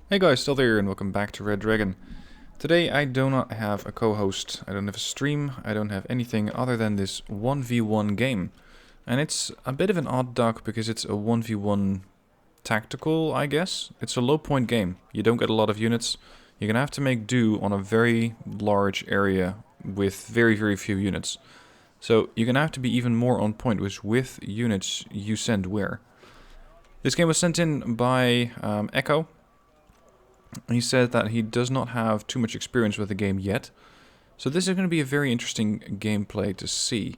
Hey guys, still there and welcome back to Red Dragon. Today I do not have a co-host, I don't have a stream, I don't have anything other than this 1v1 game. And it's a bit of an odd duck because it's a 1v1 tactical, I guess. It's a low point game. You don't get a lot of units. You're gonna have to make do on a very large area with very few units. So you're gonna have to be even more on point with units you send where. This game was sent in by Ecko. He said that he does not have too much experience with the game yet. So this is going to be a very interesting gameplay to see.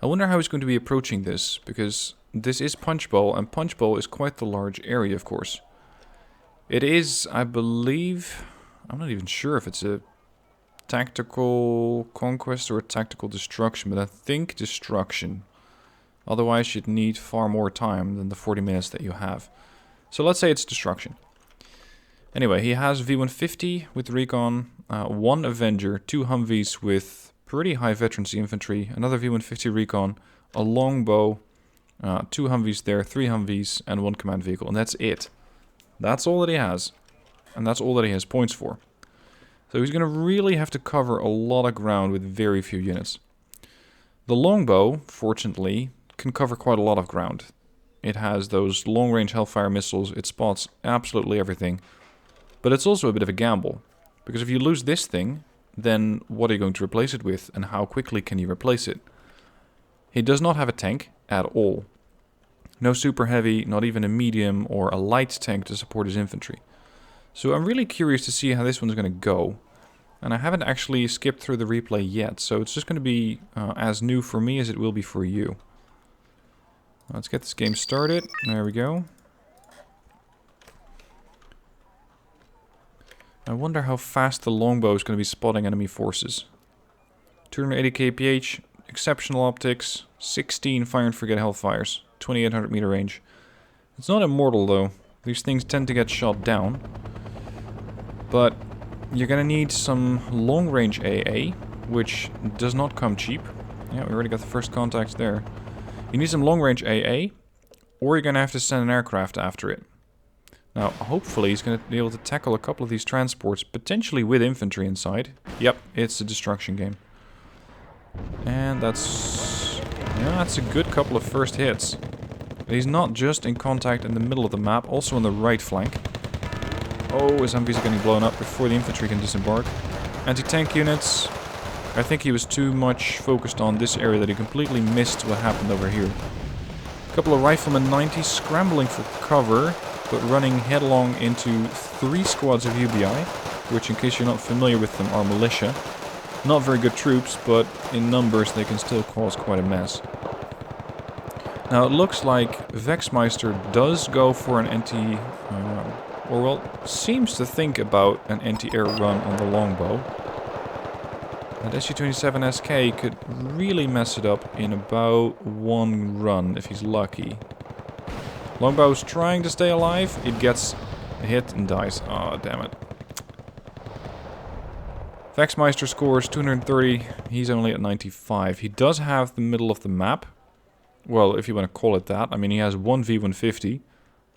I wonder how he's going to be approaching this, because this is Punch Bowl, and Punch Bowl is quite the large area, of course. It is, I believe, I'm not even sure if it's a tactical conquest or a tactical destruction, but I think destruction. Otherwise you'd need far more time than the 40 minutes that you have. So let's say it's destruction. Anyway, he has V150 with Recon, 1 Avenger, 2 Humvees with pretty high veterancy infantry, another V150 Recon, a longbow, 2 Humvees there, 3 Humvees, and 1 command vehicle. And that's it. That's all that he has. And that's all that he has points for. So he's going to really have to cover a lot of ground with very few units. The longbow, fortunately, can cover quite a lot of ground. It has those long-range Hellfire missiles, it spots absolutely everything. But it's also a bit of a gamble, because if you lose this thing, then what are you going to replace it with, and how quickly can you replace it? He does not have a tank at all. No super heavy, not even a medium or a light tank to support his infantry. So I'm really curious to see how this one's going to go. And I haven't actually skipped through the replay yet, so it's just going to be as new for me as it will be for you. Let's get this game started. There we go. I wonder how fast the longbow is going to be spotting enemy forces. 280 kph, exceptional optics, 16 fire and forget hellfires, 2800 meter range. It's not immortal though. These things tend to get shot down. But you're going to need some long range AA, which does not come cheap. Yeah, we already got the first contacts there. You need some long range AA, or you're going to have to send an aircraft after it. Now, hopefully he's going to be able to tackle a couple of these transports, potentially with infantry inside. Yep, it's a destruction game. And that's a good couple of first hits. He's not just in contact in the middle of the map, also on the right flank. Oh, his Humvees are getting blown up before the infantry can disembark. Anti-tank units. I think he was too much focused on this area that he completely missed what happened over here. A couple of riflemen 90 scrambling for cover, but running headlong into 3 squads of UBI, which, in case you're not familiar with them, are militia. Not very good troops, but in numbers they can still cause quite a mess. Now it looks like Vexmeister does go for an seems to think about an anti-air run on the longbow. And SU-27SK could really mess it up in about 1 run if he's lucky. Longbow's trying to stay alive. It gets hit and dies. Oh, damn it. Vexmeister scores 230. He's only at 95. He does have the middle of the map. Well, if you want to call it that. I mean, he has 1 V150.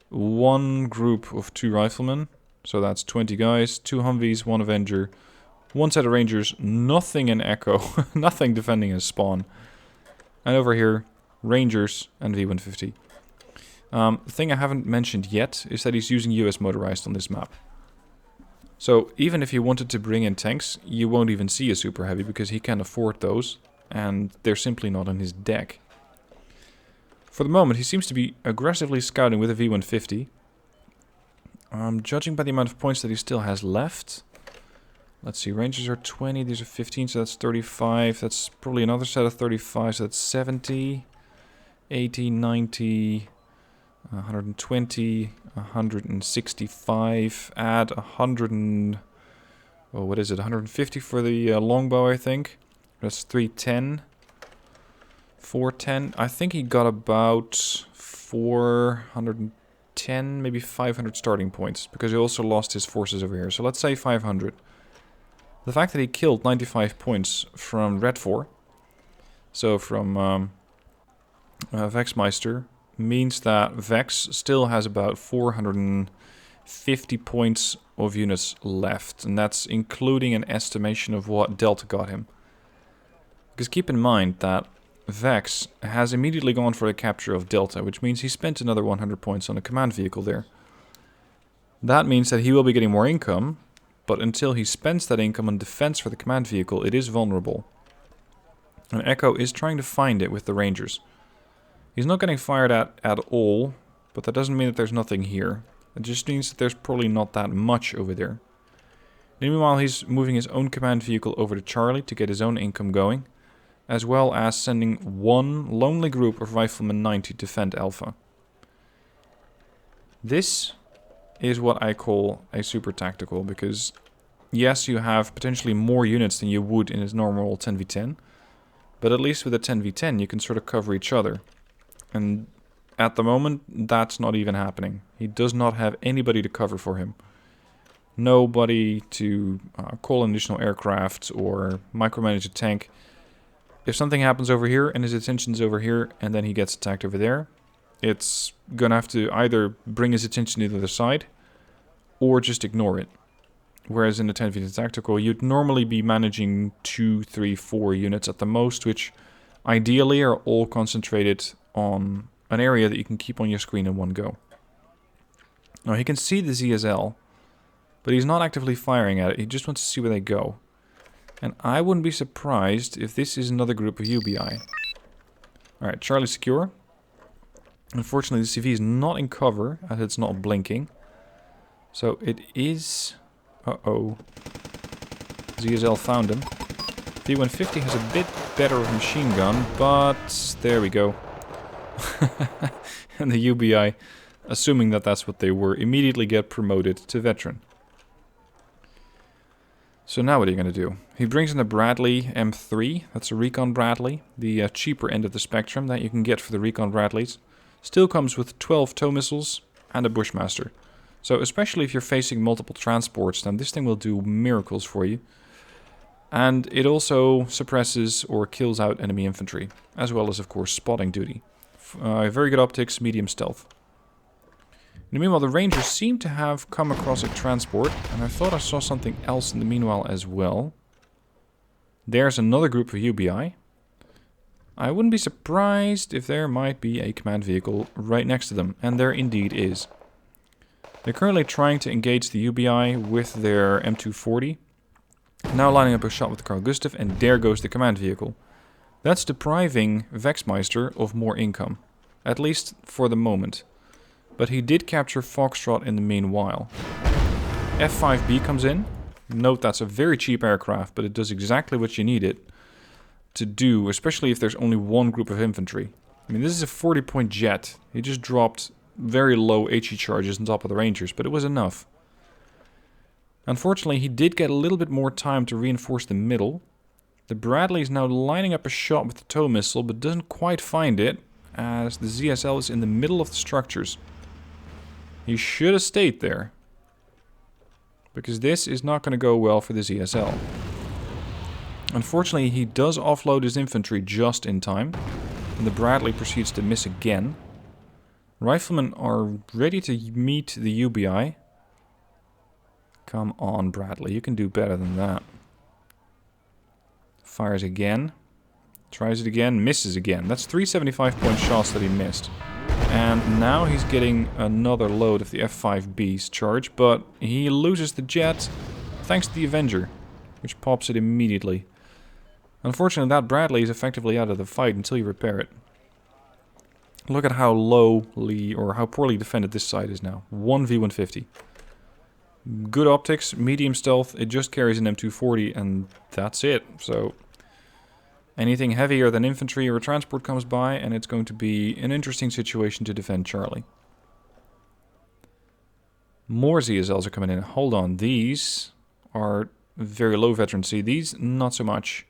1 group of 2 riflemen. So that's 20 guys. 2 Humvees, 1 Avenger. 1 set of Rangers. Nothing in Ecko. Nothing defending his spawn. And over here, Rangers and V150. The thing I haven't mentioned yet is that he's using US motorized on this map. So even if you wanted to bring in tanks, you won't even see a super heavy because he can't afford those, and they're simply not on his deck. For the moment, he seems to be aggressively scouting with a V150. Judging by the amount of points that he still has left. Let's see, Rangers are 20, these are 15, so that's 35. That's probably another set of 35, so that's 70, 80, 90... 120, 165, add 100 and... Oh, what is it? 150 for the longbow, I think. That's 310. 410. I think he got about 410, maybe 500 starting points, because he also lost his forces over here. So let's say 500. The fact that he killed 95 points from Red 4, so from Vexmeister, means that Vex still has about 450 50 points of units left. And that's including an estimation of what Delta got him. Because keep in mind that Vex has immediately gone for the capture of Delta, which means he spent another 100 points on a command vehicle there. That means that he will be getting more income, but until he spends that income on defense for the command vehicle, it is vulnerable. And Ecko is trying to find it with the Rangers. He's not getting fired at all, but that doesn't mean that there's nothing here. It just means that there's probably not that much over there. Meanwhile, he's moving his own command vehicle over to Charlie to get his own income going, as well as sending one lonely group of Riflemen 90 to defend Alpha. This is what I call a super tactical, because yes, you have potentially more units than you would in a normal 10v10, but at least with a 10v10 you can sort of cover each other. And at the moment, that's not even happening. He does not have anybody to cover for him. Nobody to call in additional aircraft or micromanage a tank. If something happens over here and his attention's over here and then he gets attacked over there, it's gonna have to either bring his attention to the other side or just ignore it. Whereas in the 10v10 tactical, you'd normally be managing 2, 3, 4 units at the most, which ideally are all concentrated on an area that you can keep on your screen in one go. Now he can see the ZSL, but he's not actively firing at it. He just wants to see where they go. And I wouldn't be surprised if this is another group of UBI. Alright, Charlie secure. Unfortunately, the CV is not in cover, as it's not blinking. So it is... Uh-oh. ZSL found him. V150 has a bit better of a machine gun, but there we go. And the UBI, assuming that that's what they were, immediately get promoted to veteran. So now what are you going to do? He brings in the Bradley M3, that's a Recon Bradley, the cheaper end of the spectrum that you can get for the Recon Bradleys. Still comes with 12 tow missiles and a Bushmaster. So especially if you're facing multiple transports, then this thing will do miracles for you. And it also suppresses or kills out enemy infantry, as well as of course spotting duty. Very good optics, medium stealth. Meanwhile, the Rangers seem to have come across a transport, and I thought I saw something else in the meanwhile as well. There's another group of UBI. I wouldn't be surprised if there might be a command vehicle right next to them, and there indeed is. They're currently trying to engage the UBI with their M240. Now lining up a shot with the Carl Gustaf, and there goes the command vehicle. That's depriving Vexmeister of more income, at least for the moment. But he did capture Foxtrot in the meanwhile. F5B comes in. Note that's a very cheap aircraft, but it does exactly what you need it to do, especially if there's only one group of infantry. I mean, this is a 40-point jet. He just dropped very low HE charges on top of the Rangers, but it was enough. Unfortunately, he did get a little bit more time to reinforce the middle. The Bradley is now lining up a shot with the tow missile, but doesn't quite find it, as the ZSL is in the middle of the structures. He should have stayed there, because this is not going to go well for the ZSL. Unfortunately, he does offload his infantry just in time, and the Bradley proceeds to miss again. Riflemen are ready to meet the UBI. Come on, Bradley, you can do better than that. Fires again. Tries it again, misses again. That's 3 75-point shots that he missed. And now he's getting another load of the F5B's charge, but he loses the jet thanks to the Avenger, which pops it immediately. Unfortunately, that Bradley is effectively out of the fight until you repair it. Look at how lowly or how poorly defended this side is now. 1 V150. Good optics, medium stealth, it just carries an M240 and that's it. So anything heavier than infantry or a transport comes by and it's going to be an interesting situation to defend Charlie. More ZSLs are coming in. Hold on, these are very low veterancy. These, not so much.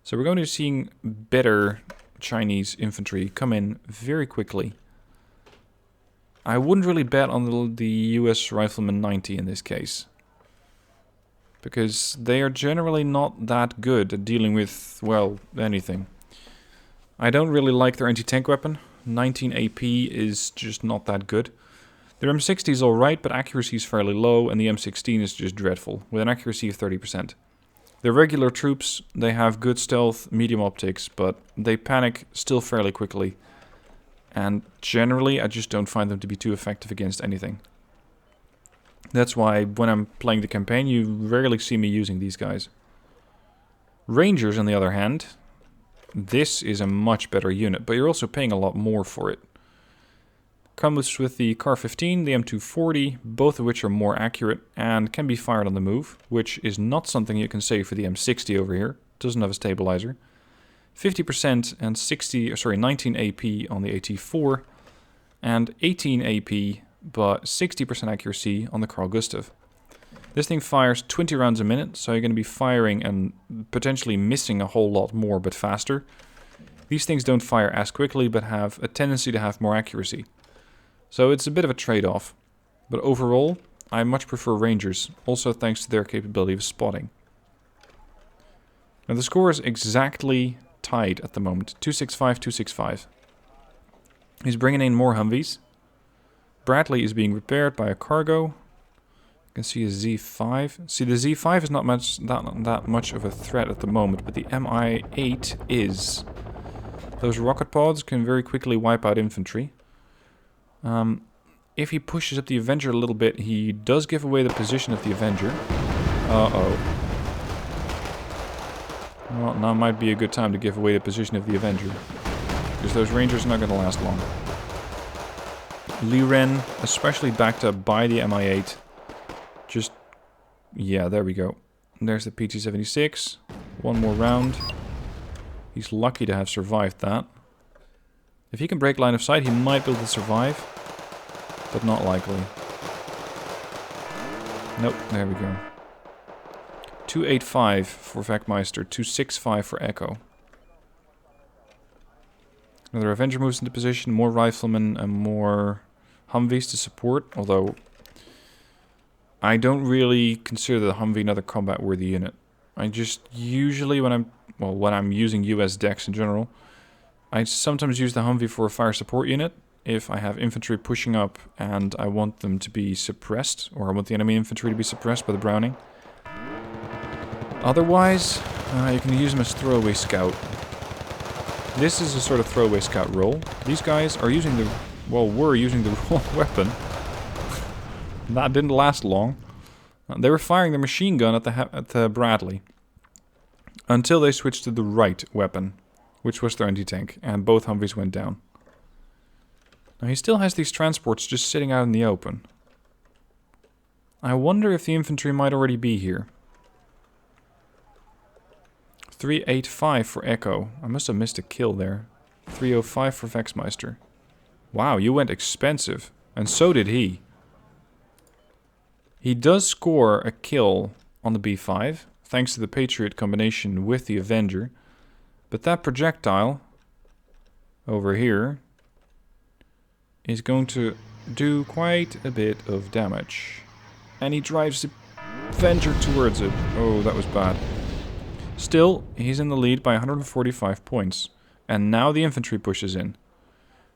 So we're going to be seeing better Chinese infantry come in very quickly. I wouldn't really bet on the US Rifleman 90 in this case, because they are generally not that good at dealing with, well, anything. I don't really like their anti-tank weapon. 19 AP is just not that good. Their M60 is alright, but accuracy is fairly low, and the M16 is just dreadful, with an accuracy of 30%. They're regular troops, they have good stealth, medium optics, but they panic still fairly quickly. And generally, I just don't find them to be too effective against anything. That's why, when I'm playing the campaign, you rarely see me using these guys. Rangers, on the other hand, this is a much better unit, but you're also paying a lot more for it. Comes with the Car 15, the M240, both of which are more accurate and can be fired on the move, which is not something you can say for the M60 over here. Doesn't have a stabilizer. 50% and 19 AP on the AT4, and 18 AP, but 60% accuracy on the Carl Gustaf. This thing fires 20 rounds a minute, so you're going to be firing and potentially missing a whole lot more, but faster. These things don't fire as quickly, but have a tendency to have more accuracy. So it's a bit of a trade-off. But overall, I much prefer Rangers, also thanks to their capability of spotting. Now the score is exactly tied at the moment, 265, 265. He's bringing in more Humvees. Bradley is being repaired by a cargo. You can see a Z5. See, the Z5 is not that much of a threat at the moment, but the Mi-8 is. Those rocket pods can very quickly wipe out infantry. If he pushes up the Avenger a little bit, he does give away the position of the Avenger. Uh-oh. Well, now might be a good time to give away the position of the Avenger, because those Rangers are not going to last long. Liren, especially backed up by the Mi-8. Just, yeah, there we go. And there's the PT-76. One more round. He's lucky to have survived that. If he can break line of sight, he might be able to survive. But not likely. Nope, there we go. 285 for Vekmeister, 265 for Ecko. Another Avenger moves into position, more Riflemen and more Humvees to support, although I don't really consider the Humvee another combat worthy unit. I just usually when I'm using US decks in general, I sometimes use the Humvee for a fire support unit if I have infantry pushing up and I want them to be suppressed, or I want the enemy infantry to be suppressed by the Browning. Otherwise, you can use them as throwaway scout. This is a sort of throwaway scout role. These guys are using the, were using the wrong weapon. That didn't last long. They were firing the machine gun at the Bradley until they switched to the right weapon, which was their anti-tank, and both Humvees went down. Now he still has these transports just sitting out in the open. I wonder if the infantry might already be here. 385 for Ecko. I must have missed a kill there. 305 for Vekmeister. Wow, you went expensive. And so did he. He does score a kill on the B5, thanks to the Patriot combination with the Avenger. But that projectile over here is going to do quite a bit of damage. And he drives the Avenger towards it. Oh, that was bad. Still, he's in the lead by 145 points. And now the infantry pushes in.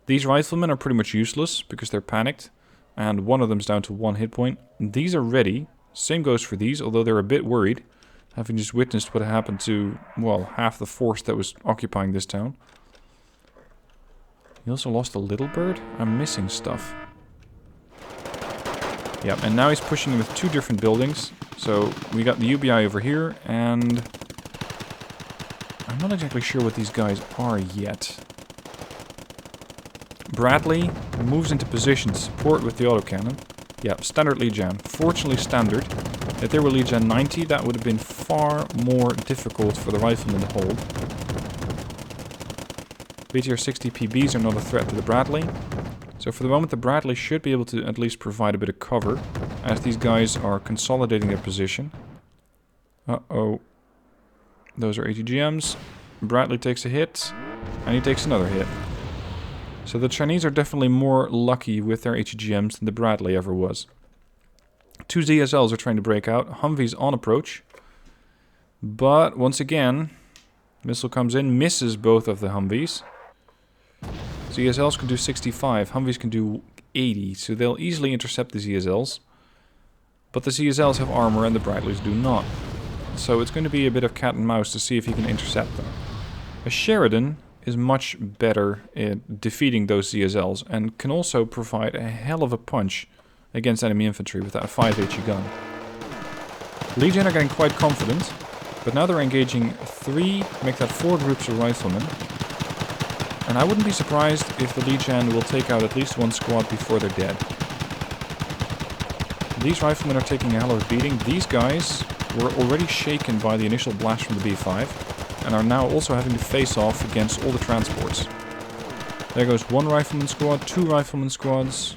These riflemen are pretty much useless because they're panicked. And one of them's down to 1 hit point. These are ready. Same goes for these, although they're a bit worried, having just witnessed what happened to, well, half the force that was occupying this town. He also lost a little bird? I'm missing stuff. Yep, and now he's pushing with 2 different buildings. So we got the UBI over here, and I'm not exactly sure what these guys are yet. Bradley moves into position to support with the autocannon. Yep, standard lead gen. Fortunately standard. If they were lead gen 90, that would have been far more difficult for the riflemen to hold. BTR 60 PBs are not a threat to the Bradley. So for the moment the Bradley should be able to at least provide a bit of cover, as these guys are consolidating their position. Uh-oh. Those are ATGMs. Bradley takes a hit, and he takes another hit. So the Chinese are definitely more lucky with their ATGMs than the Bradley ever was. 2 ZSLs are trying to break out. Humvee's on approach. But once again, missile comes in, misses both of the Humvees. ZSLs can do 65, Humvees can do 80, so they'll easily intercept the ZSLs. But the ZSLs have armor and the Bradleys do not. So it's going to be a bit of cat and mouse to see if he can intercept them. A Sheridan is much better at defeating those ZSLs and can also provide a hell of a punch against enemy infantry with that 5 HE gun. Legion are getting quite confident, but now they're engaging 3, make that 4 groups of riflemen. And I wouldn't be surprised if the Legion will take out at least 1 squad before they're dead. These riflemen are taking a hell of a beating. These guys were already shaken by the initial blast from the B5 and are now also having to face off against all the transports. There goes 1 rifleman squad, 2 rifleman squads.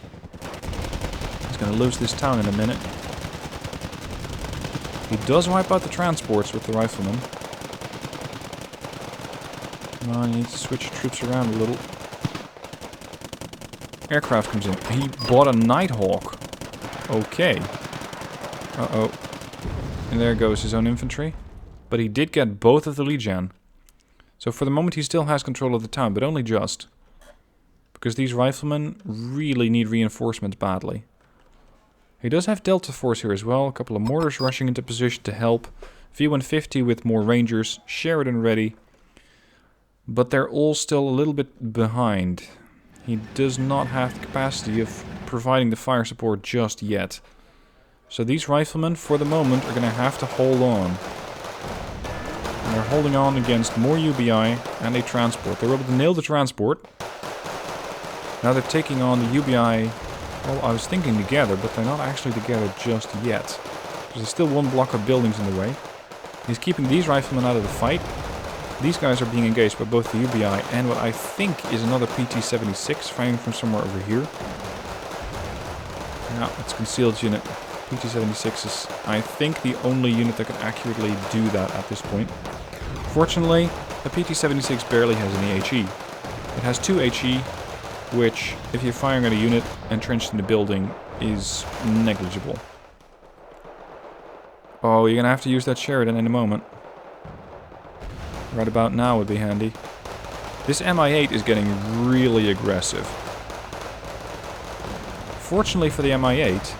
He's going to lose this town in a minute. He does wipe out the transports with the riflemen. Come on, you need to switch your troops around a little. Aircraft comes in. He bought a Nighthawk. Okay. Uh-oh. And there goes his own infantry. But he did get both of the Legion. So for the moment he still has control of the town, but only just. Because these riflemen really need reinforcements badly. He does have Delta Force here as well. A couple of mortars rushing into position to help. V150 with more Rangers. Sheridan ready. But they're all still a little bit behind. He does not have the capacity of providing the fire support just yet. So these riflemen, for the moment, are going to have to hold on. And they're holding on against more UBI and a transport. They were able to nail the transport. Now they're taking on the UBI. Well, I was thinking together, but they're not actually together just yet. There's still 1 block of buildings in the way. He's keeping these riflemen out of the fight. These guys are being engaged by both the UBI and what I think is another PT-76 firing from somewhere over here. Yeah, it's concealed unit. PT-76 is, I think, the only unit that can accurately do that at this point. Fortunately, the PT-76 barely has any HE. It has 2 HE, which, if you're firing at a unit entrenched in the building, is negligible. Oh, you're gonna have to use that Sheridan in a moment. Right about now would be handy. This Mi-8 is getting really aggressive. Fortunately for the Mi-8,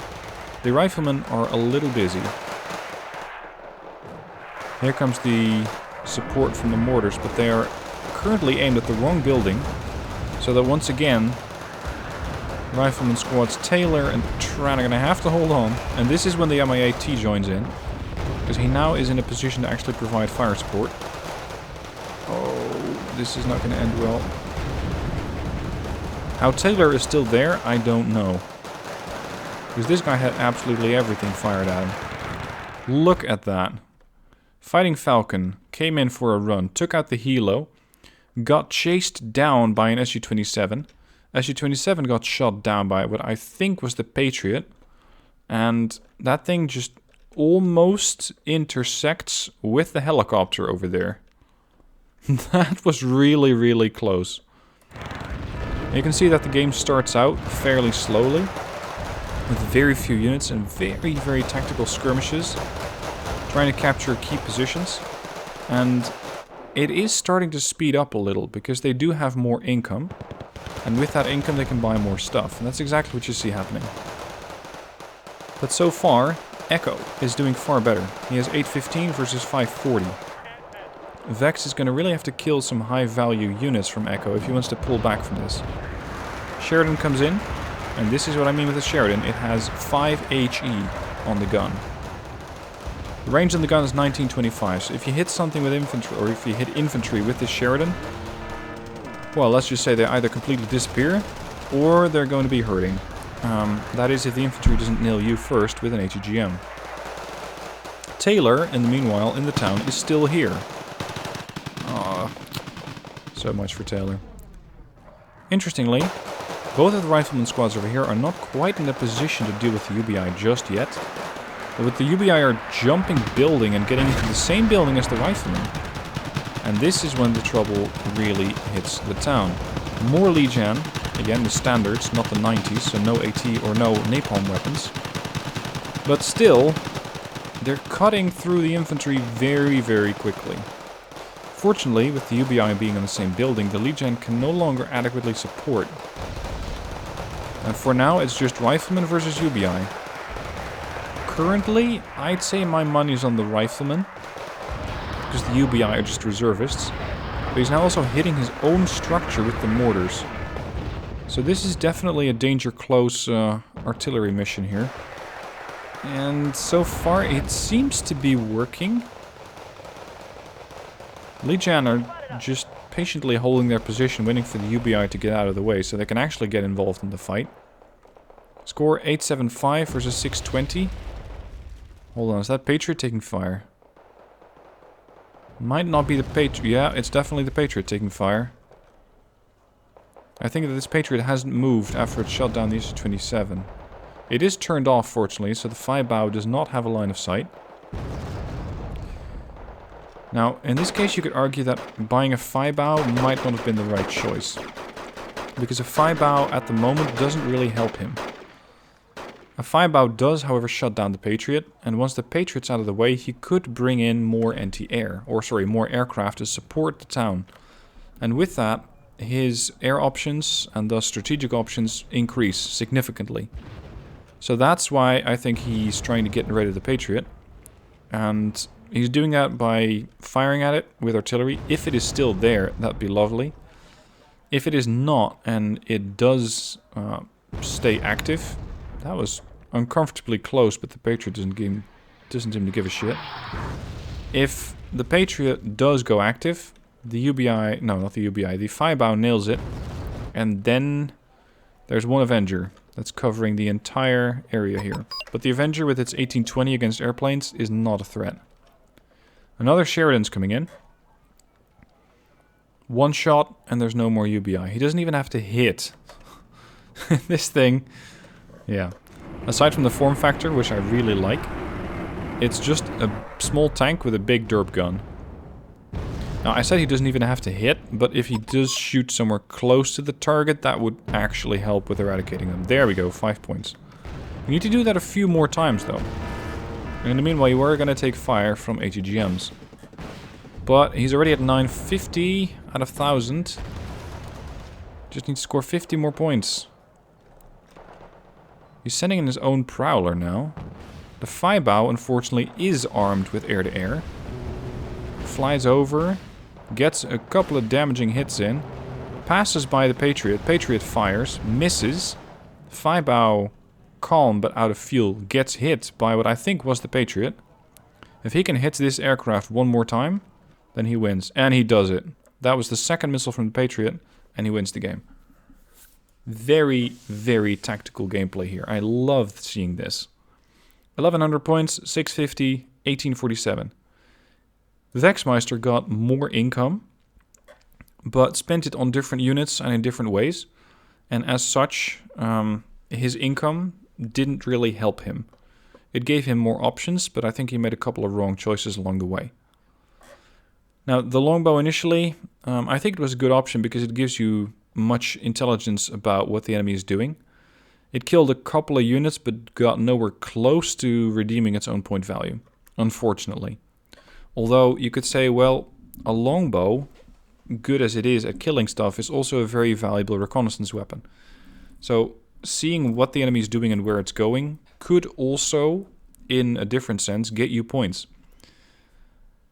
the riflemen are a little busy. Here comes the support from the mortars, but they are currently aimed at the wrong building. So that once again, rifleman squads Taylor and Tran are going to have to hold on. And this is when the Mi-8T joins in. Because he now is in a position to actually provide fire support. Oh, this is not going to end well. How Taylor is still there, I don't know. Because this guy had absolutely everything fired at him. Look at that. Fighting Falcon came in for a run, took out the Hilo, got chased down by an SU-27. SU-27 got shot down by what I think was the Patriot. And that thing just almost intersects with the helicopter over there. That was really, really close. You can see that the game starts out fairly slowly, with very few units and very, very tactical skirmishes, trying to capture key positions. And it is starting to speed up a little, because they do have more income, and with that income they can buy more stuff, and that's exactly what you see happening. But so far, Ecko is doing far better. He has 815 versus 540. Vex is going to really have to kill some high-value units from Ecko if he wants to pull back from this. Sheridan comes in, and this is what I mean with the Sheridan. It has 5 HE on the gun. The range on the gun is 1925, so if you hit something with infantry, or if you hit infantry with this Sheridan, well, let's just say they either completely disappear, or they're going to be hurting. That is if the infantry doesn't nail you first with an HEGM. Taylor, in the meanwhile, in the town, is still here. So much for Taylor. Interestingly, both of the rifleman squads over here are not quite in a position to deal with the UBI just yet. But with the UBI are jumping building and getting into the same building as the riflemen. And this is when the trouble really hits the town. More Legion, again the standards, not the 90s, so no AT or no napalm weapons. But still, they're cutting through the infantry very, very quickly. Fortunately, with the UBI being in the same building, the Legion can no longer adequately support. And for now, it's just Rifleman versus UBI. Currently, I'd say my money's on the Rifleman. Because the UBI are just reservists. But he's now also hitting his own structure with the mortars. So this is definitely a danger close artillery mission here. And so far, it seems to be working. Legion are just patiently holding their position, waiting for the UBI to get out of the way, so they can actually get involved in the fight. Score 875 versus 620. Hold on, is that Patriot taking fire? Might not be the Patriot. Yeah, it's definitely the Patriot taking fire. I think that this Patriot hasn't moved after it shot down the SU-27. It is turned off, fortunately, so the Firebau does not have a line of sight. Now, in this case, you could argue that buying a Firebau might not have been the right choice. Because a Firebau at the moment doesn't really help him. A Firebau does, however, shut down the Patriot, and once the Patriot's out of the way, he could bring in more anti-air, or sorry, more aircraft to support the town. And with that, his air options, and thus strategic options, increase significantly. So that's why I think he's trying to get rid of the Patriot. And he's doing that by firing at it with artillery. If it is still there, that'd be lovely. If it is not, and it does stay active, that was uncomfortably close, but the Patriot doesn't seem to give a shit. If the Patriot does go active, the UBI, no, not the UBI, the Firebau nails it, and then there's one Avenger that's covering the entire area here. But the Avenger with its 1820 against airplanes is not a threat. Another Sheridan's coming in. One shot, and there's no more UBI. He doesn't even have to hit. This thing, yeah. Aside from the form factor, which I really like, it's just a small tank with a big derp gun. Now, I said he doesn't even have to hit, but if he does shoot somewhere close to the target, that would actually help with eradicating them. There we go, 5 points. You need to do that a few more times, though. And in the meanwhile, you are going to take fire from ATGMs. But he's already at 950 out of 1,000. Just needs to score 50 more points. He's sending in his own Prowler now. The Firebau, unfortunately, is armed with air-to-air. Flies over, gets a couple of damaging hits in, passes by the Patriot. Patriot fires, misses. Firebau, calm but out of fuel, gets hit by what I think was the Patriot. If he can hit this aircraft one more time, then he wins. And he does it. That was the second missile from the Patriot, and he wins the game. Very, very tactical gameplay here. I loved seeing this. 1100 points, 650, 1847. The Wexmeister got more income, but spent it on different units and in different ways. And as such, his income didn't really help him. It gave him more options, but I think he made a couple of wrong choices along the way. Now, the longbow initially, I think it was a good option because it gives you much intelligence about what the enemy is doing. It killed a couple of units, but got nowhere close to redeeming its own point value, unfortunately. Although you could say, well, a longbow, good as it is at killing stuff, is also a very valuable reconnaissance weapon. So seeing what the enemy is doing and where it's going could also, in a different sense, get you points.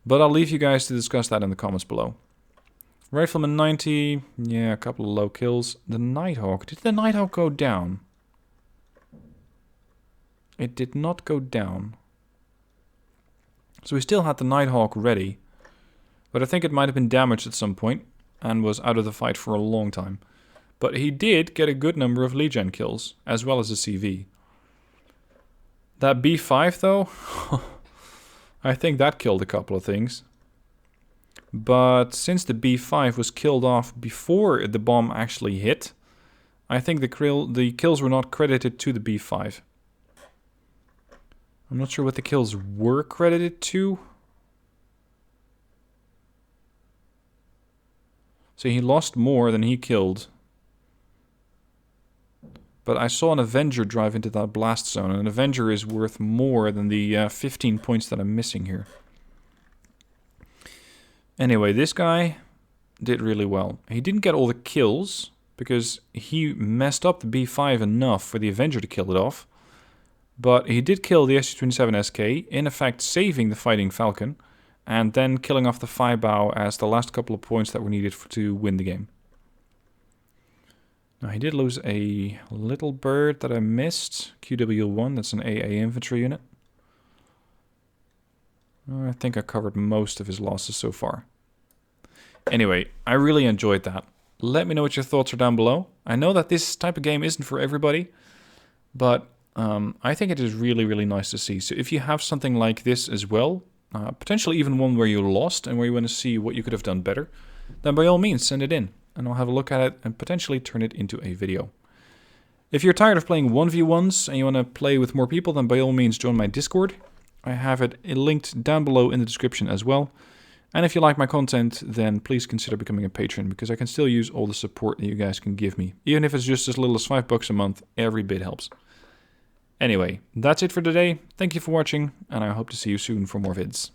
But I'll leave you guys to discuss that in the comments below. Rifleman 90, yeah, a couple of low kills. The Nighthawk, did the Nighthawk go down? It did not go down. So we still had the Nighthawk ready. But I think it might have been damaged at some point and was out of the fight for a long time. But he did get a good number of Legion kills, as well as a CV. That B5 though, I think that killed a couple of things. But since the B5 was killed off before the bomb actually hit, I think the kills were not credited to the B5. I'm not sure what the kills were credited to. So he lost more than he killed. But I saw an Avenger drive into that blast zone, and an Avenger is worth more than the 15 points that I'm missing here. Anyway, this guy did really well. He didn't get all the kills, because he messed up the B5 enough for the Avenger to kill it off. But he did kill the SU-27 SK, in effect saving the Fighting Falcon, and then killing off the Fireball as the last couple of points that were needed to win the game. Now he did lose a little bird that I missed, QW1, that's an AA infantry unit. I think I covered most of his losses so far. Anyway, I really enjoyed that. Let me know what your thoughts are down below. I know that this type of game isn't for everybody, but I think it is really, really nice to see. So if you have something like this as well, potentially even one where you lost and where you want to see what you could have done better, then by all means send it in and I'll have a look at it and potentially turn it into a video. If you're tired of playing 1v1s and you want to play with more people, then by all means join my Discord. I have it linked down below in the description as well. And if you like my content, then please consider becoming a patron, because I can still use all the support that you guys can give me. Even if it's just as little as $5 a month, every bit helps. Anyway, that's it for today. Thank you for watching, and I hope to see you soon for more vids.